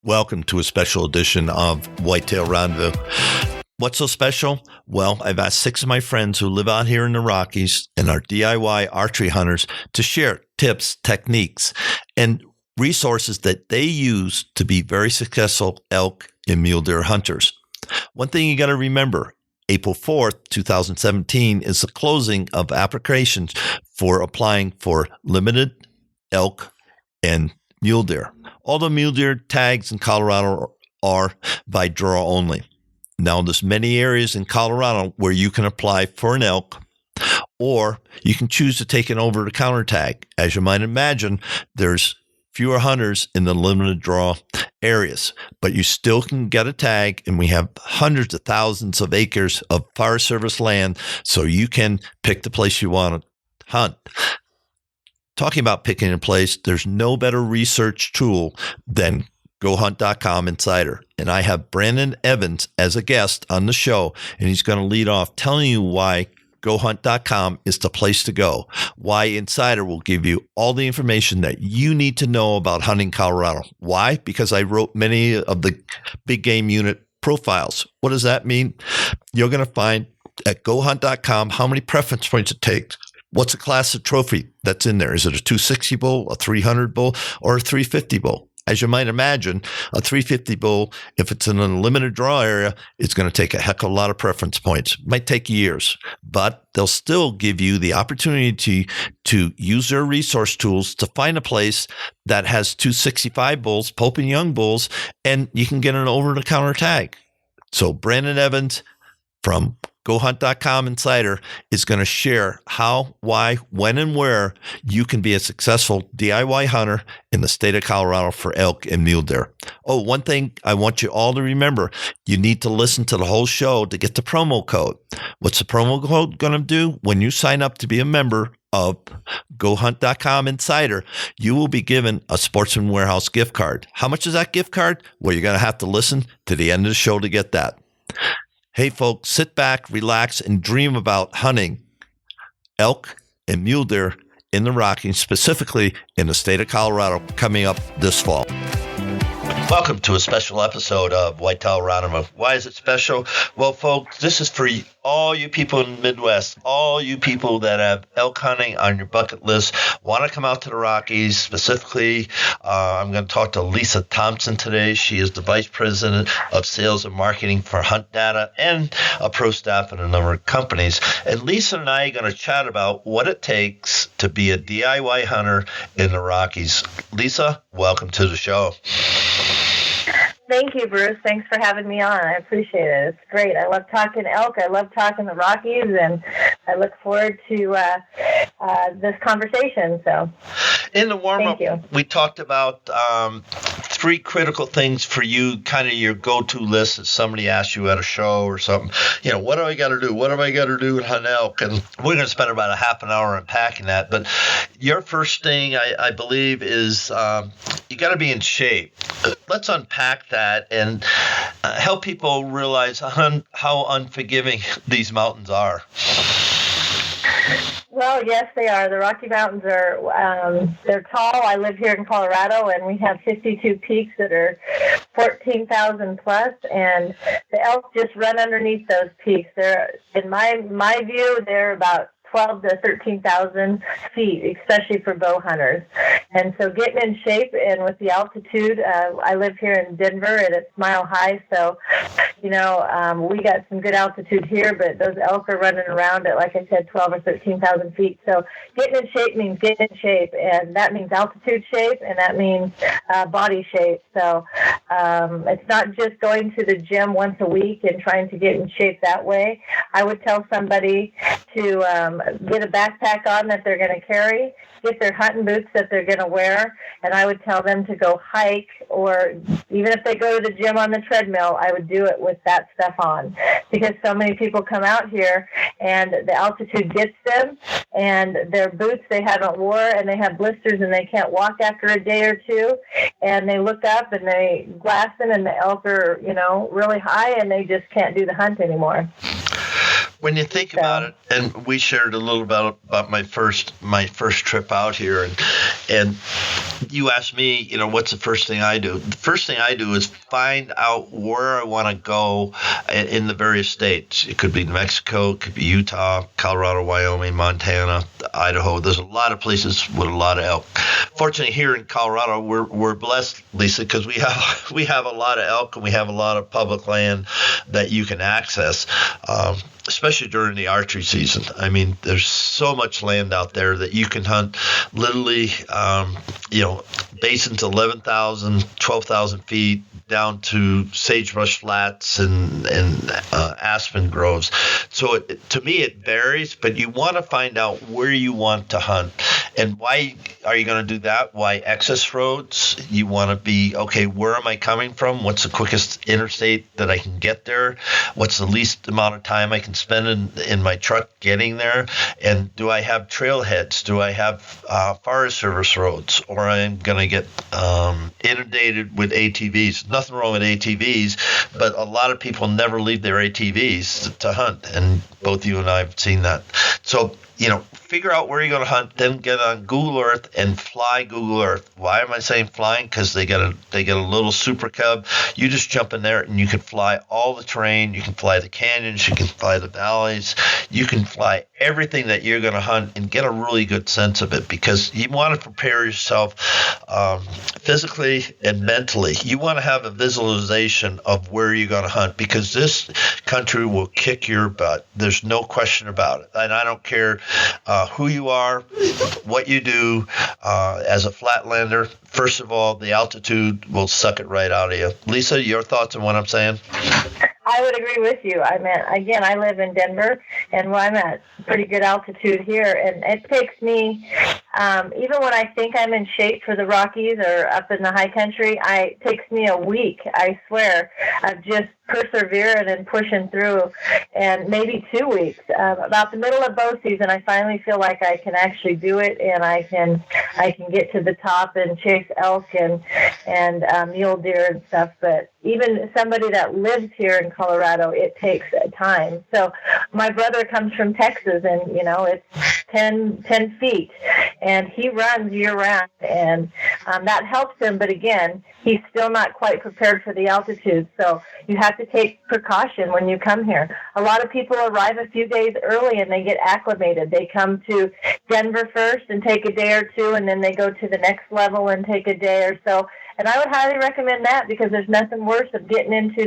Welcome to a special edition of Whitetail Rendezvous. What's so special? Well, I've asked 6 of my friends who live out here in the Rockies and are DIY archery hunters to share tips, techniques, and resources that they use to be very successful elk and mule deer hunters. One thing you got to remember, April 4th, 2017 is the closing of applications for applying for limited elk and mule deer. All the mule deer tags in Colorado are by draw only. Now, there's many areas in Colorado where you can apply for an elk, or you can choose to take an over-the-counter tag. As you might imagine, there's fewer hunters in the limited draw areas, but you still can get a tag, and we have hundreds of thousands of acres of Forest Service land, so you can pick the place you want to hunt. Talking about picking a place, there's no better research tool than GoHunt.com Insider. And I have Brandon Evans as a guest on the show, and he's going to lead off telling you why GoHunt.com is the place to go, why Insider will give you all the information that you need to know about hunting Colorado. Why? Because I wrote many of the big game unit profiles. What does that mean? You're going to find at GoHunt.com how many preference points it takes. What's the class of trophy that's in there? Is it a 260 bull, a 300 bull, or a 350 bull? As you might imagine, a 350 bull, if it's in a limited draw area, it's going to take a heck of a lot of preference points. It might take years, but they'll still give you the opportunity to use their resource tools to find a place that has 265 bulls, Pope and Young bulls, and you can get an over-the-counter tag. So Brandon Evans from GoHunt.com Insider is going to share how, why, when, and where you can be a successful DIY hunter in the state of Colorado for elk and mule deer. Oh, one thing I want you all to remember, you need to listen to the whole show to get the promo code. What's the promo code going to do? When you sign up to be a member of GoHunt.com Insider, you will be given a Sportsman Warehouse gift card. How much is that gift card? Well, you're going to have to listen to the end of the show to get that. Hey, folks, sit back, relax, and dream about hunting elk and mule deer in the Rockies, specifically in the state of Colorado, coming up this fall. Welcome to a special episode of Whitetail Rendezvous. Why is it special? Well, folks, this is for all you people in the Midwest, all you people that have elk hunting on your bucket list, want to come out to the Rockies. Specifically, I'm going to talk to Lisa Thompson today. She is the Vice President of Sales and Marketing for Hunt Data and a pro staff at a number of companies. And Lisa and I are going to chat about what it takes to be a DIY hunter in the Rockies. Lisa, welcome to the show. Thank you, Bruce. Thanks for having me on. I appreciate it. It's great. I love talking elk. I love talking the Rockies, and I look forward to this conversation. So, in the warm-up, we talked about 3 critical things for you, kind of your go-to list if somebody asks you at a show or something. You know, what do I got to do? What have I got to do to hunt elk? And we're going to spend about a half an hour unpacking that. But your first thing, I believe, is you got to be in shape. Let's unpack that and help people realize how unforgiving these mountains are. Well, yes, they are. The Rocky Mountains are, they're tall. I live here in Colorado, and we have 52 peaks that are 14,000 plus, and the elk just run underneath those peaks. They're, in my view, they're about 12 to 13,000 feet, especially for bow hunters. And so getting in shape, and with the altitude, I live here in Denver, and it's mile high, so, you know, we got some good altitude here, but those elk are running around at, like I said, 12 or 13,000 feet. So getting in shape means getting in shape, and that means altitude shape, and that means body shape. So it's not just going to the gym once a week and trying to get in shape that way. I would tell somebody to get a backpack on that they're going to carry, get their hunting boots that they're going to wear, and I would tell them to go hike, or even if they go to the gym on the treadmill, I would do it with that stuff on, because so many people come out here and the altitude gets them, and their boots they haven't wore, and they have blisters, and they can't walk after a day or two, and they look up and they glass them, and the elk are, you know, really high, and they just can't do the hunt anymore. When you think about it, and we shared a little about my first trip out here, and And you asked me, what's the first thing I do? The first thing I do is find out where I want to go in the various states. It could be New Mexico, it could be Utah, Colorado, Wyoming, Montana, Idaho. There's a lot of places with a lot of elk. Fortunately, here in Colorado, we're blessed, Lisa, because we have a lot of elk and we have a lot of public land that you can access. Especially during the archery season. I mean, there's so much land out there that you can hunt literally, basins 11,000, 12,000 feet down to sagebrush flats and aspen groves. So to me, it varies, but you want to find out where you want to hunt. And why are you going to do that? Why access roads? You want to be, okay, where am I coming from? What's the quickest interstate that I can get there? What's the least amount of time I can spend in my truck getting there? And do I have trailheads? Do I have Forest Service roads? Or I'm going to get inundated with ATVs. Nothing wrong with ATVs, but a lot of people never leave their ATVs to hunt. And both you and I have seen that. So, figure out where you're going to hunt, then get on Google Earth and fly Google Earth. Why am I saying flying? Because they get a little Super Cub. You just jump in there and you can fly all the terrain. You can fly the canyons. You can fly the valleys. You can fly everything that you're going to hunt and get a really good sense of it, because you want to prepare yourself physically and mentally. You want to have a visualization of where you're going to hunt, because this country will kick your butt. There's no question about it. And I don't care who you are, what you do as a flatlander. First of all, the altitude will suck it right out of you. Lisa, your thoughts on what I'm saying? I would agree with you. I mean, again, I live in Denver, and where I'm at pretty good altitude here, and it takes me, even when I think I'm in shape for the Rockies or up in the high country, it takes me a week, I swear, of just persevering and pushing through, and maybe 2 weeks. About the middle of bow season, I finally feel like I can actually do it, and I can get to the top and chase elk and mule deer and stuff. But even somebody that lives here in Colorado, it takes time. So my brother comes from Texas, and it's 10 feet, and he runs year round, and that helps him. But again, he's still not quite prepared for the altitude. So you have to take precaution when you come here. A lot of people arrive a few days early and they get acclimated. They come to Denver first and take a day or two, and then they go to the next level and take a day or so. And I would highly recommend that, because there's nothing worse of getting into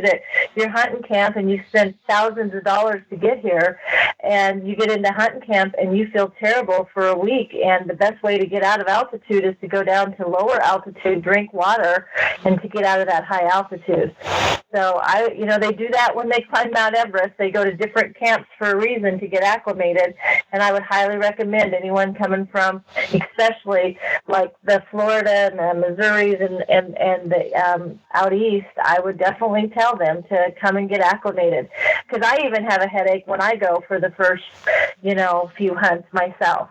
your hunting camp and you spend thousands of dollars to get here, and you get into hunting camp and you feel terrible for a week. And the best way to get out of altitude is to go down to lower altitude, drink water, and to get out of that high altitude. So they do that when they climb Mount Everest. They go to different camps for a reason, to get acclimated. And I would highly recommend anyone coming from, especially like the Florida and the Missouris and the out east, I would definitely tell them to come and get acclimated. Because I even have a headache when I go for the first, few hunts myself.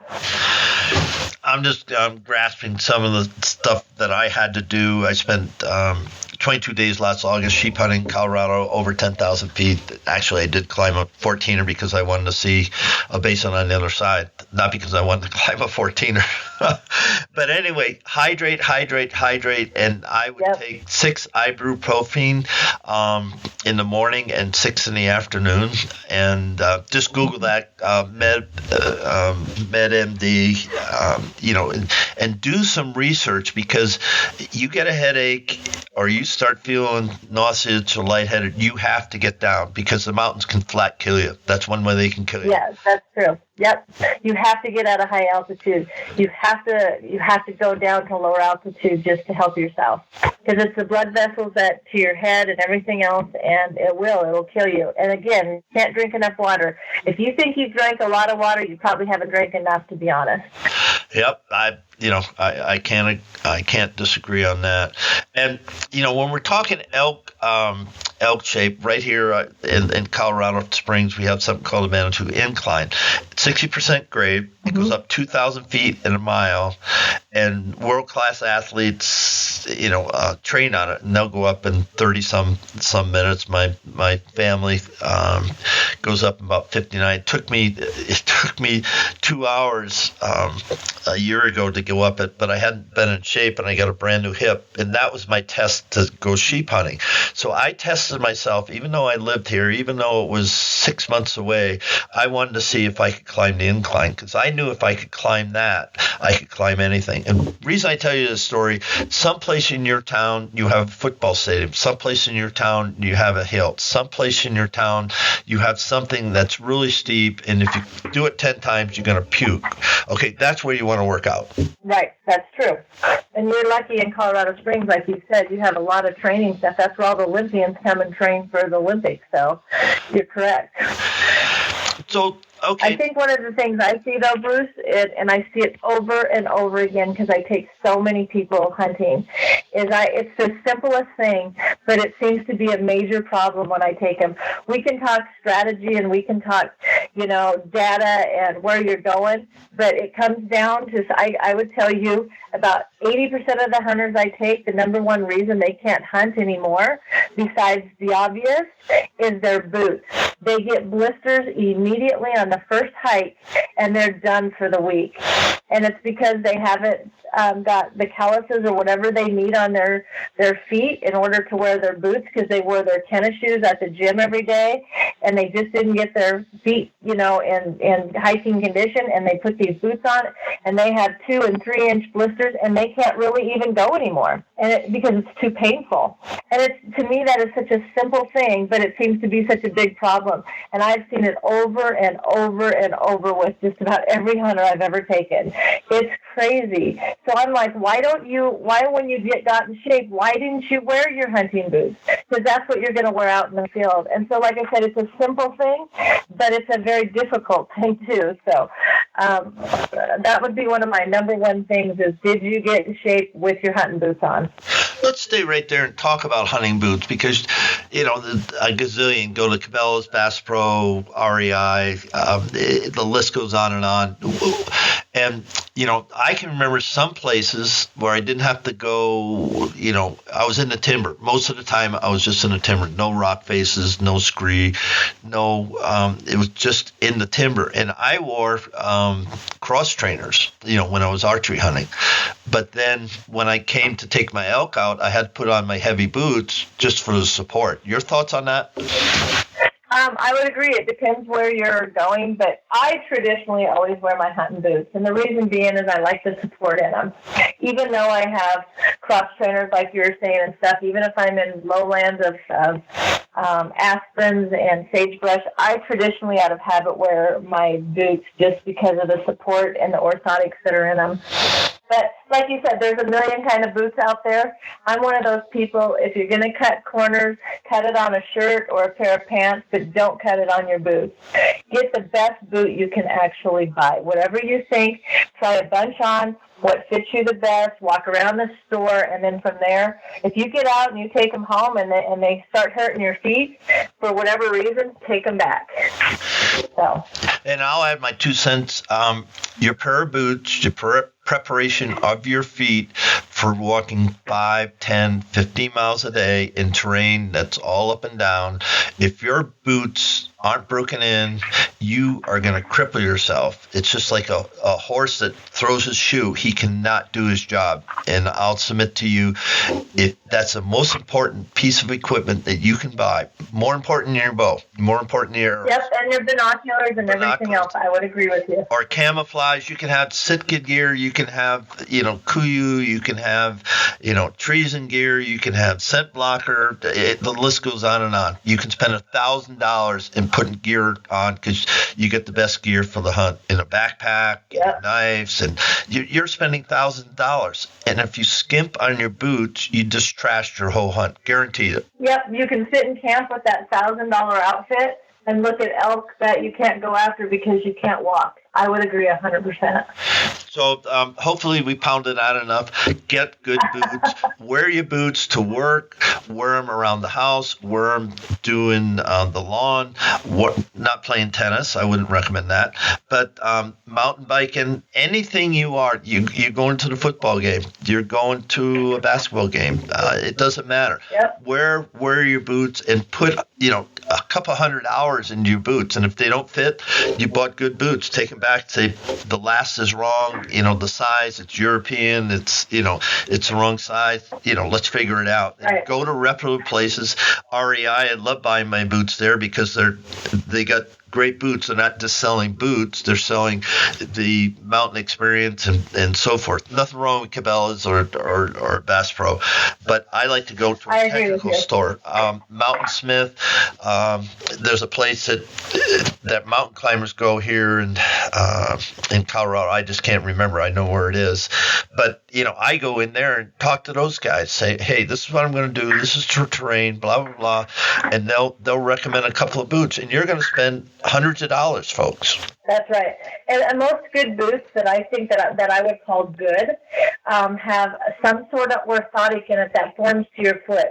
I'm just grasping some of the stuff that I had to do. I spent 22 days last August sheep hunting in Colorado, over 10,000 feet. Actually, I did climb a 14er because I wanted to see a basin on the other side, not because I wanted to climb a 14er. But anyway, hydrate, and I would take 6 ibuprofen in the morning and 6 in the afternoon, and just Google that, MedMD, and do some research, because you get a headache or you start feeling nauseous or lightheaded, you have to get down, because the mountains can flat kill you. That's one way they can kill you. Yes, that's true. Yep. You have to get out of high altitude. You have to go down to lower altitude just to help yourself, because it's the blood vessels that to your head and everything else, and it'll kill you. And again, you can't drink enough water. If you think you've drank a lot of water, you probably haven't drank enough, to be honest. Yep. I can't disagree on that. And when we're talking elk, elk shape. Right here in Colorado Springs, we have something called a Manitou Incline. 60% grade. It goes up 2,000 feet in a mile, and world-class athletes, train on it, and they'll go up in 30 some minutes. My family goes up in about 59. It took me 2 hours a year ago to go up it, but I hadn't been in shape, and I got a brand new hip, and that was my test to go sheep hunting. So I tested myself, even though I lived here, even though it was 6 months away. I wanted to see if I could climb the incline, because I knew if I could climb that, I could climb anything. And the reason I tell you this story, someplace in your town you have a football stadium, someplace in your town you have a hill, someplace in your town you have something that's really steep, and if you do it 10 times, you're going to puke. Okay, that's where you want to work out. Right, that's true. And you're lucky in Colorado Springs, like you said, you have a lot of training stuff. That's where all the Olympians come and train for the Olympics, so you're correct. So, okay. I think one of the things I see, though, Bruce, and I see it over and over again because I take so many people hunting, it's the simplest thing, but it seems to be a major problem when I take them. We can talk strategy and we can talk, data and where you're going, but it comes down to, I would tell you, about 80% of the hunters I take, the number one reason they can't hunt anymore, besides the obvious, is their boots. They get blisters immediately on the first hike, and they're done for the week. And it's because they haven't got the calluses or whatever they need on their feet in order to wear their boots, because they wore their tennis shoes at the gym every day, and they just didn't get their feet, in hiking condition, and they put these boots on, and they have 2 and 3 inch blisters, and they can't really even go anymore, because it's too painful. And to me, that is such a simple thing, but it seems to be such a big problem. And I've seen it over and over and over with just about every hunter I've ever taken. It's crazy. So I'm like, why when you got in shape, why didn't you wear your hunting boots? Because that's what you're going to wear out in the field. And so, like I said, it's a simple thing, but it's a very difficult thing too. So that would be one of my number one things is, did you get in shape with your hunting boots on? Let's stay right there and talk about hunting boots, because, a gazillion go to Cabela's, Bass Pro, REI, the list goes on and on. And, I can remember some places where I didn't have to go, I was in the timber. Most of the time I was just in the timber. No rock faces, no scree, it was just in the timber. And I wore cross trainers, when I was archery hunting. But then when I came to take my elk out, I had to put on my heavy boots just for the support. Your thoughts on that? I would agree. It depends where you're going, but I traditionally always wear my hunting boots. And the reason being is I like the support in them. Even though I have cross trainers like you were saying and stuff, even if I'm in lowlands of aspens and sagebrush, I traditionally out of habit wear my boots just because of the support and the orthotics that are in them. But like you said, there's a million kind of boots out there. I'm one of those people, if you're going to cut corners, cut it on a shirt or a pair of pants, but don't cut it on your boots. Get the best boot you can actually buy. Whatever you think, try a bunch on, what fits you the best, walk around the store, and then from there, if you get out and you take them home and they start hurting your feet, for whatever reason, take them back. So. And I'll add my 2 cents. Your pair of boots, your preparation of your feet for walking 5, 10, 15 miles a day in terrain that's all up and down. If your boots aren't broken in, you are going to cripple yourself. It's just like a horse that throws his shoe. He cannot do his job. And I'll submit to you, that's the most important piece of equipment that you can buy. More important than your bow. More important than your... Yep, and your binoculars and everything else. I would agree with you. Or camouflage. You can have Sitka gear. You can have, Kuyu. You can have, treason gear. You can have scent blocker. The list goes on and on. You can spend $1,000 in putting gear on because you get the best gear for the hunt in a backpack, yep. Knives, and you're spending $1,000. And if you skimp on your boots, you just trashed your whole hunt. Guaranteed it. Yep, you can sit in camp with that $1,000 outfit and look at elk that you can't go after because you can't walk. I would agree 100%. So hopefully we pounded out enough. Get good boots. Wear your boots to work. Wear them around the house. Wear them doing the lawn. Not playing tennis. I wouldn't recommend that. But mountain biking, anything you are. You're going to the football game. You're going to a basketball game. It doesn't matter. Yep. Wear your boots and put a couple hundred hours into your boots. And if they don't fit, you bought good boots. Take them back. Say the last is wrong. The size, it's European, it's the wrong size. Let's figure it out. Right. Go to reputable places. REI, I love buying my boots there because they got great boots. They're not just selling boots. They're selling the mountain experience and so forth. Nothing wrong with Cabela's or Bass Pro, but I like to go to a technical store. Mountain Smith, there's a place that mountain climbers go here in Colorado. I just can't remember. I know where it is. But, I go in there and talk to those guys, say, hey, this is what I'm going to do. This is terrain, blah, blah, blah. And they'll recommend a couple of boots. And you're going to spend hundreds of dollars, folks. That's right. And most good boots that I think that I would call good have some sort of orthotic in it that forms to your foot.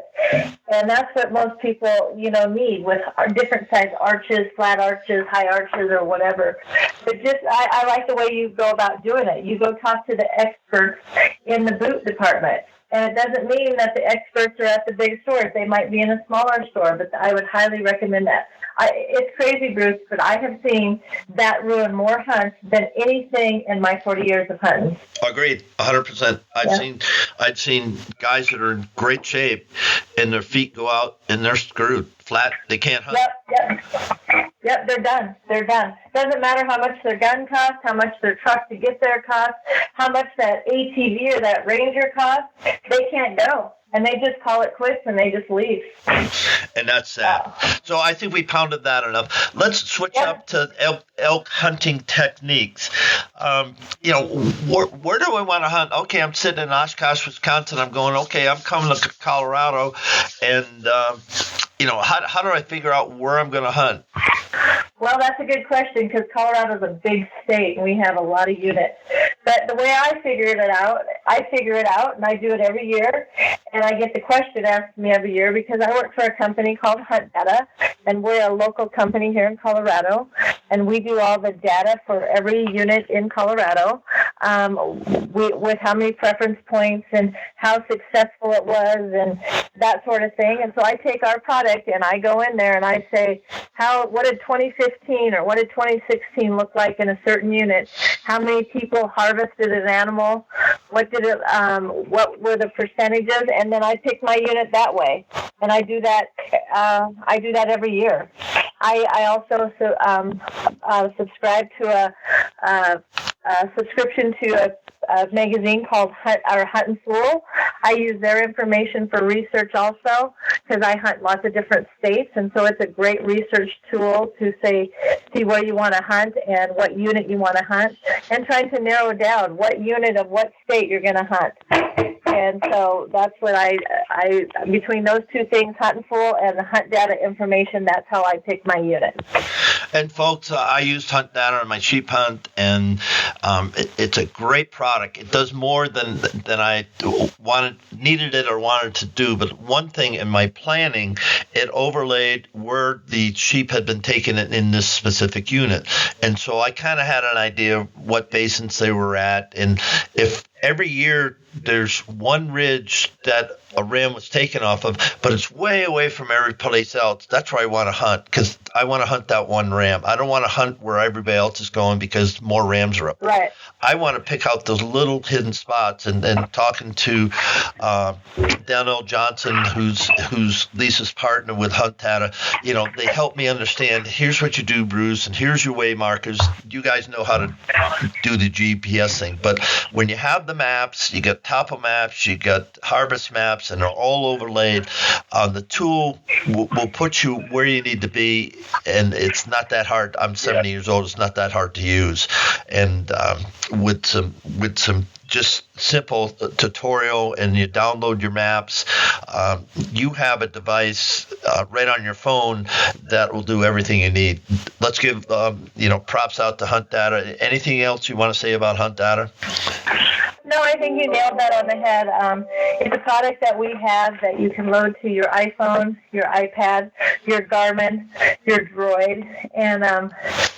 And that's what most people, need with different size arches, flat arches, high arches, or whatever. But I like the way you go about doing it. You go talk to the experts in the boot department. And it doesn't mean that the experts are at the big stores. They might be in a smaller store, but I would highly recommend that. It's crazy, Bruce, but I have seen that ruin more hunts than anything in my 40 years of hunting. Agreed, 100%. I've seen guys that are in great shape, and their feet go out, and they're screwed. Flat, they can't hunt. Yep, they're done. Doesn't matter how much their gun costs, how much their truck to get there costs, how much that ATV or that Ranger costs. They can't go. And they just call it quits and they just leave. And that's sad. So I think we pounded that enough. Let's switch up to elk hunting techniques. Where do I want to hunt? Okay, I'm sitting in Oshkosh, Wisconsin. I'm going, okay, I'm coming to Colorado. And, how do I figure out where I'm going to hunt? Well, that's a good question because Colorado's a big state and we have a lot of units. But the way I figure it out and I do it every year. And I get the question asked me every year because I work for a company called Hunt Data, and we're a local company here in Colorado, and we do all the data for every unit in Colorado with how many preference points and how successful it was and that sort of thing. And so I take our product and I go in there and I say, what did 2015 or what did 2016 look like in a certain unit? How many people harvested an animal? What were the percentages? And then I pick my unit that way, and I do that. Every year. I also subscribe to a subscription to a magazine called Hunt and Fool. I use their information for research also because I hunt lots of different states, and so it's a great research tool to see where you want to hunt and what unit you want to hunt, and trying to narrow down what unit of what state you're going to hunt. And so that's what I between those two things, Hunt and Fool and the Hunt Data information, that's how I pick my unit. And folks, I used Hunt Data on my sheep hunt, and it's a great product. It does more than I needed it or wanted to do. But one thing in my planning, it overlaid where the sheep had been taken in this specific unit. And so I kind of had an idea of what basins they were at. And if every year there's one ridge that a ram was taken off of, but it's way away from every place else, that's where I want to hunt, because I want to hunt that one ram. I don't want to hunt where everybody else is going because more rams are up. Right. I want to pick out those little hidden spots. And talking to Danielle Johnson, who's Lisa's partner with Hunt Data, they help me understand, here's what you do, Bruce, and here's your way markers. You guys know how to do the GPS thing. But when you have the maps, you got topo maps, you got harvest maps, and they're all overlaid. The tool will put you where you need to be, and it's not that hard. I'm 70 years old. It's not that hard to use. And with some just simple tutorial, and you download your maps, you have a device right on your phone that will do everything you need. Let's give props out to Hunt Data. Anything else you want to say about Hunt Data? No, I think you nailed that on the head. It's a product that we have that you can load to your iPhone, your iPad, your Garmin, your Droid, and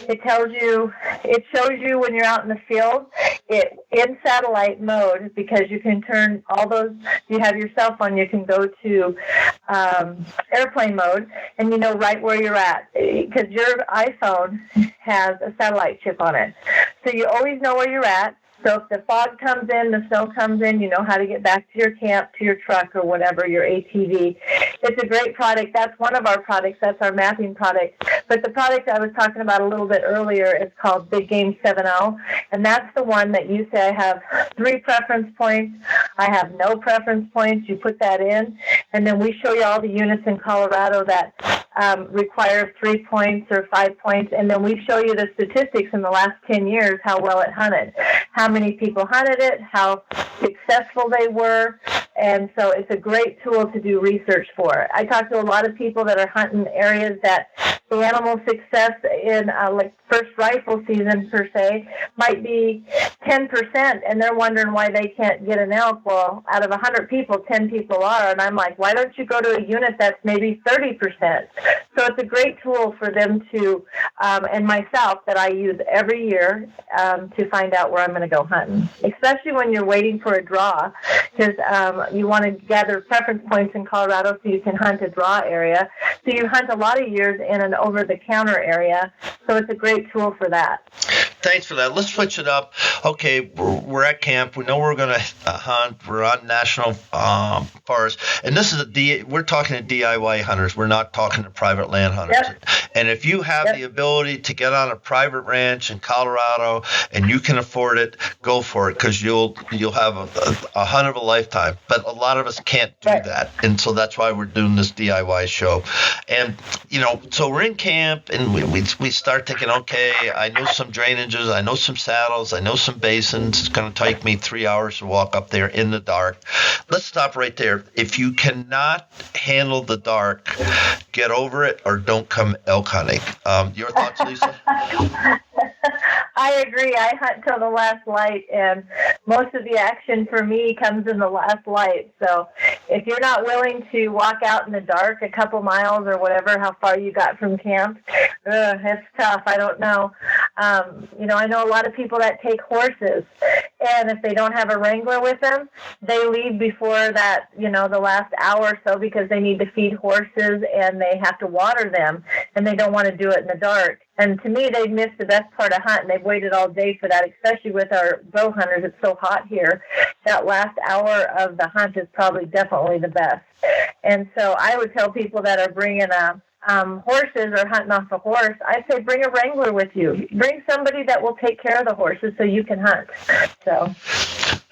it shows you when you're out in the field, in satellite mode, because you can turn all those. You have your cell phone, you can go to airplane mode, and you know right where you're at, because your iPhone has a satellite chip on it, so you always know where you're at. So if the fog comes in, the snow comes in, you know how to get back to your camp, to your truck, or whatever, your ATV. It's a great product. That's one of our products. That's our mapping product. But the product I was talking about a little bit earlier is called Big Game 7.0, and that's the one that you say, I have 3 preference points, I have no preference points. You put that in, and then we show you all the units in Colorado that require 3 points or 5 points, and then we show you the statistics in the last 10 years, how well it hunted, how many people hunted it, how successful they were, and so it's a great tool to do research for. I talk to a lot of people that are hunting areas that the animal success in like first rifle season per se might be 10%, and they're wondering why they can't get an elk. Well, out of 100 people, 10 people are, and I'm like, why don't you go to a unit that's maybe 30%? So it's a great tool for them to, and myself, that I use every year to find out where I'm going to go hunting, especially when you're waiting for a draw, because you want to gather preference points in Colorado so you can hunt a draw area. So you hunt a lot of years in an over-the-counter area, so it's a great tool for that. Thanks for that. Let's switch it up. Okay, we're at camp. We know we're going to hunt. We're on national forest, and this is we're talking to DIY hunters. We're not talking to private land hunters. Yep. And if you have the ability to get on a private ranch in Colorado and you can afford it, go for it, because you'll have a hunt of a lifetime. But a lot of us can't do that, and so that's why we're doing this DIY show. And so we're in camp, and we start thinking, okay, I know some drainages, I know some saddles, I know some basins. It's going to take me 3 hours to walk up there in the dark. Let's stop right there. If you cannot handle the dark, get over it or don't come elk hunting. Your thoughts, Lisa? I agree. I hunt till the last light, and most of the action for me comes in the last light. So if you're not willing to walk out in the dark a couple miles or whatever, how far you got from camp, it's tough. I don't know. I know a lot of people that take horses, and if they don't have a wrangler with them, they leave before that, the last hour or so, because they need to feed horses and they have to water them, and they don't want to do it in the dark. And to me, they've missed the best part of hunting. They've waited all day for that, especially with our bow hunters. It's so hot here. That last hour of the hunt is probably definitely the best. And so I would tell people that are bringing horses or hunting off a horse, I'd say bring a wrangler with you. Bring somebody that will take care of the horses so you can hunt. So.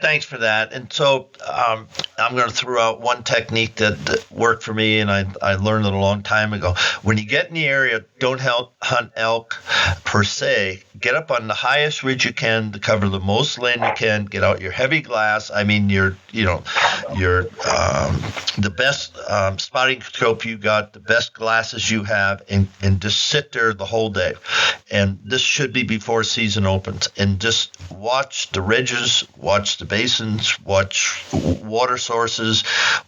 Thanks for that. And so I'm going to throw out one technique that worked for me, and I learned it a long time ago. When you get in the area, don't hunt elk per se. Get up on the highest ridge you can to cover the most land you can. Get out your heavy glass. I mean, your the best spotting scope you got, the best glasses you have, and just sit there the whole day. And this should be before season opens. And just watch the ridges, watch the basins, watch water sources,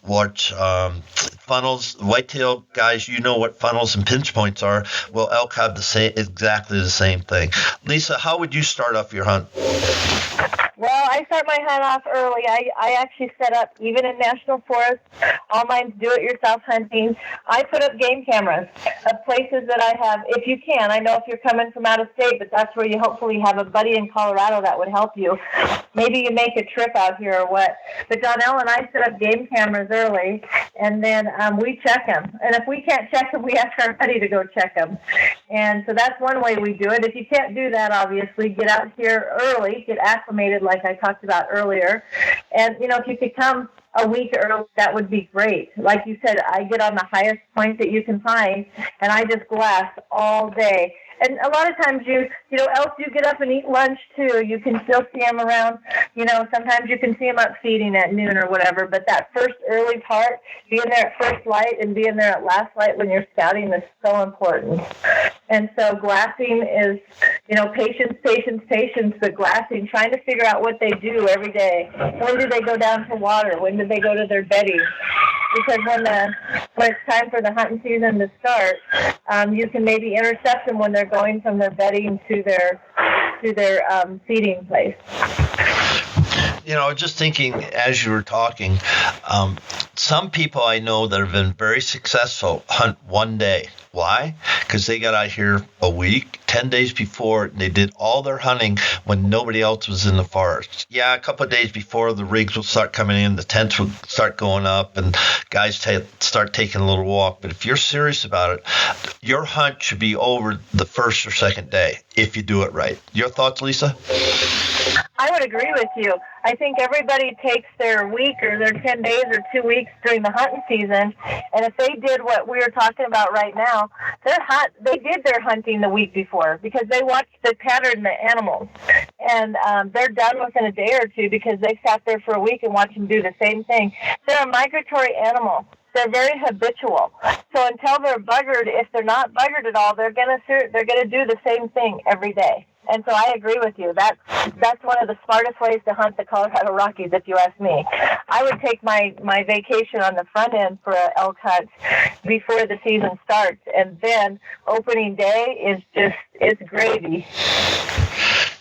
watch funnels. Whitetail guys, you know what funnels and pinch points are. Well, elk have exactly the same thing. Lisa, how would you start off your hunt? Well, I start my hunt off early. I actually set up, even in national forests, all mine's do-it-yourself hunting. I put up game cameras of places that I have, if you can. I know if you're coming from out of state, but that's where you hopefully have a buddy in Colorado that would help you. Maybe you make a trip out here or what. But Donnell and I set up game cameras early, and then we check them. And if we can't check them, we ask our buddy to go check them. And so that's one way we do it. If you can't do that, obviously, get out here early, get acclimated like I talked about earlier. And, if you could come a week early, that would be great. Like you said, I get on the highest point that you can find, and I just glass all day. And a lot of times elk do get up and eat lunch too. You can still see them around, sometimes you can see them up feeding at noon or whatever, but that first early part, being there at first light and being there at last light when you're scouting is so important. And so glassing is, patience, but glassing, trying to figure out what they do every day. When do they go down to water? When do they go to their bedding? Because when it's time for the hunting season to start, you can maybe intercept them when they're going from their bedding to their feeding place. Just thinking as you were talking, some people I know that have been very successful hunt one day. Why? Because they got out here a week, 10 days before. They did all their hunting when nobody else was in the forest. Yeah, a couple of days before, the rigs will start coming in, the tents will start going up, and guys start taking a little walk. But if you're serious about it, your hunt should be over the first or second day if you do it right. Your thoughts, Lisa? I would agree with you. I think everybody takes their week or their 10 days or 2 weeks during the hunting season, and if they did what we were talking about right now, they did their hunting the week before because they watched the pattern the animals, and they're done within a day or two because they sat there for a week and watched them do the same thing. They're a migratory animal. They're very habitual. So until they're buggered, if they're not buggered at all, they're gonna do the same thing every day. And so I agree with you. That's one of the smartest ways to hunt the Colorado Rockies, if you ask me. I would take my vacation on the front end for an elk hunt before the season starts, and then opening day it's gravy.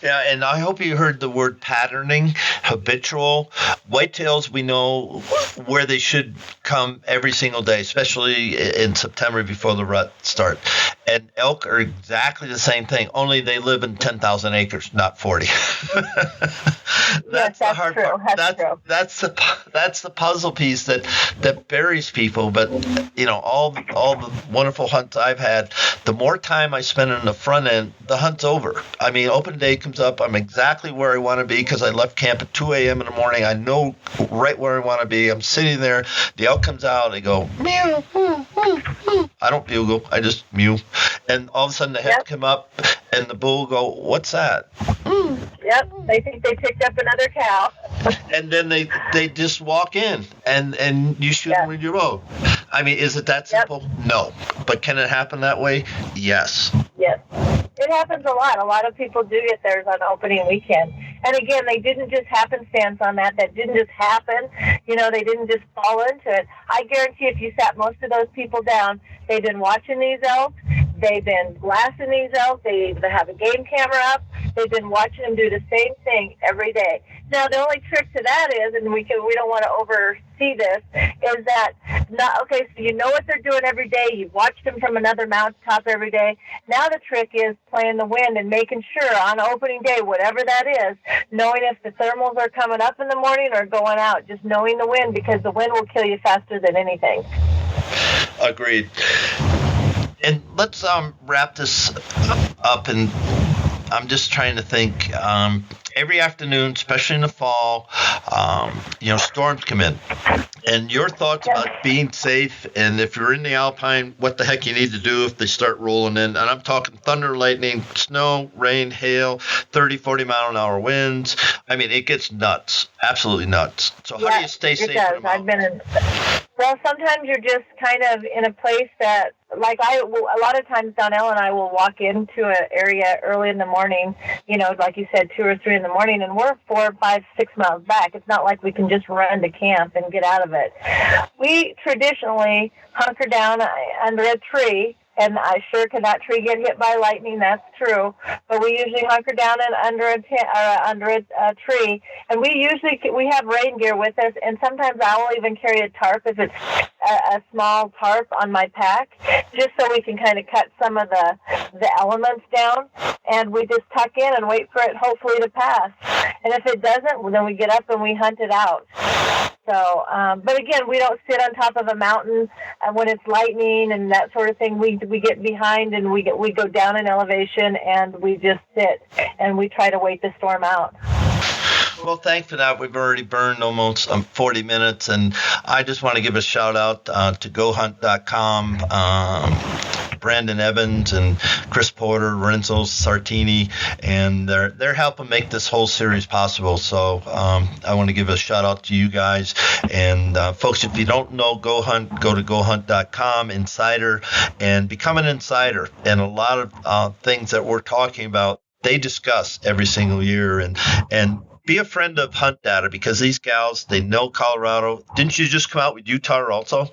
Yeah, and I hope you heard the word patterning, habitual. Whitetails, we know where they should come every single day, especially in September before the rut starts. And elk are exactly the same thing, only they live in 10,000 acres, not 40. That's the hard true. part. That's the puzzle piece that buries people. But all the wonderful hunts I've had, the more time I spend in the front end, the hunt's over. I mean, open day comes up, I'm exactly where I want to be because I left camp at 2 a.m. in the morning. I know right where I want to be. I'm sitting there. The elk comes out. I go, mew. I don't bugle. I just mew. And all of a sudden the heads come up and the bull will go, what's that? Yep, they think they picked up another cow. And then they just walk in and you shoot them with your bow. I mean, is it that simple? Yep. No. But can it happen that way? Yes. Yes. It happens a lot. A lot of people do get theirs on opening weekend. And again, they didn't just happenstance on that. That didn't just happen. They didn't just fall into it. I guarantee if you sat most of those people down, they've been watching these elk. They've been glassing these elk. They have a game camera up. They've been watching them do the same thing every day. Now, the only trick to that is, and we don't want to oversee this, is that, so you know what they're doing every day. You've watched them from another mountaintop every day. Now the trick is playing the wind and making sure on opening day, whatever that is, knowing if the thermals are coming up in the morning or going out, just knowing the wind, because the wind will kill you faster than anything. Agreed. And let's wrap this up, and I'm just trying to think. Every afternoon, especially in the fall, storms come in. And your thoughts about being safe, and if you're in the Alpine, what the heck you need to do if they start rolling in. And I'm talking thunder, lightning, snow, rain, hail, 30, 40 mile an hour winds. I mean, it gets nuts, absolutely nuts. So how do you stay safe? It does. Well, sometimes you're just kind of in a place that, a lot of times Donnell and I will walk into an area early in the morning, like you said, 2 or 3 in the morning, and we're 4, 5, 6 miles back. It's not like we can just run to camp and get out of it. We traditionally hunker down under a tree, and sure, can that tree get hit by lightning? That's true. But we usually hunker down under a tree, and we have rain gear with us, and sometimes I will even carry a tarp if it's a small tarp on my pack, just so we can kind of cut some of the elements down, and we just tuck in and wait for it hopefully to pass. And if it doesn't, then we get up and we hunt it out. So, but again, we don't sit on top of a mountain when it's lightning and that sort of thing. We get behind and we go down in elevation and we just sit and we try to wait the storm out. Well, thanks for that. We've already burned almost 40 minutes, and I just want to give a shout out to GoHunt.com. Brandon Evans and Chris Porter, Renzo Sartini, and they're helping make this whole series possible. So I want to give a shout out to you guys. And folks, if you don't know Go Hunt, go to gohunt.com, Insider, and become an insider. And a lot of things that we're talking about, they discuss every single year. And be a friend of Hunt Data, because these gals, they know Colorado. Didn't you just come out with Utah also?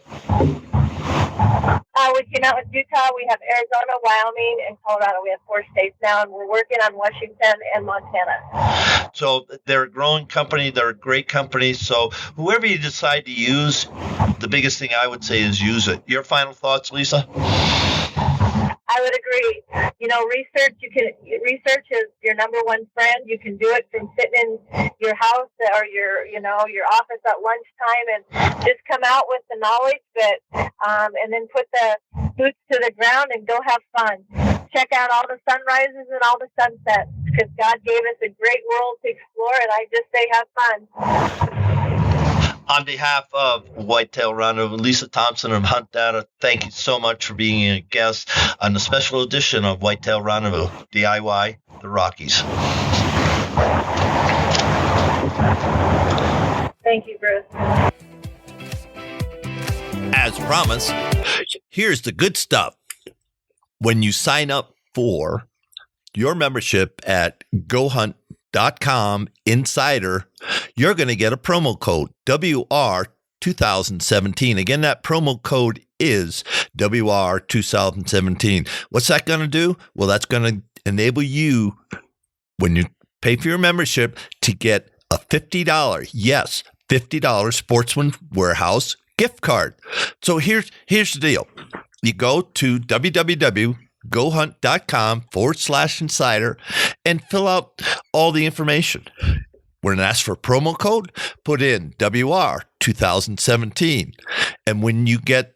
We came out with Utah. We have Arizona, Wyoming, and Colorado. We have 4 states now, and we're working on Washington and Montana. So they're a growing company. They're a great company. So whoever you decide to use, the biggest thing I would say is use it. Your final thoughts, Lisa? I would agree. Research is your number one friend. You can do it from sitting in your house or your office at lunchtime and just come out with the knowledge, and then put the boots to the ground and go have fun. Check out all the sunrises and all the sunsets, because God gave us a great world to explore, and I just say have fun. On behalf of Whitetail Rendezvous, Lisa Thompson of Hunt Data, thank you so much for being a guest on the special edition of Whitetail Rendezvous, DIY, the Rockies. Thank you, Bruce. As promised, here's the good stuff. When you sign up for your membership at GoHunt.com Insider, you're going to get a promo code WR2017. Again, that promo code is WR2017. What's that going to do? Well, that's going to enable you, when you pay for your membership, to get a $50, yes, $50 Sportsman Warehouse gift card. So here's the deal. You go to www.gohunt.com/insider and fill out all the information. When it asks for promo code, put in WR2017. And when you get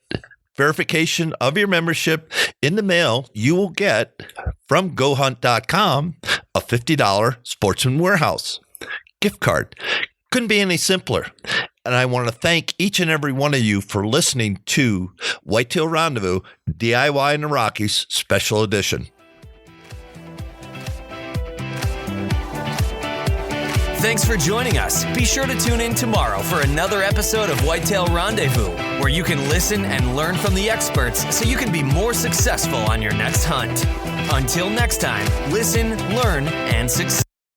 verification of your membership in the mail, you will get from GoHunt.com a $50 Sportsman Warehouse gift card. Couldn't be any simpler. And I want to thank each and every one of you for listening to Whitetail Rendezvous, DIY in the Rockies Special Edition. Thanks for joining us. Be sure to tune in tomorrow for another episode of Whitetail Rendezvous, where you can listen and learn from the experts so you can be more successful on your next hunt. Until next time, listen, learn, and succeed.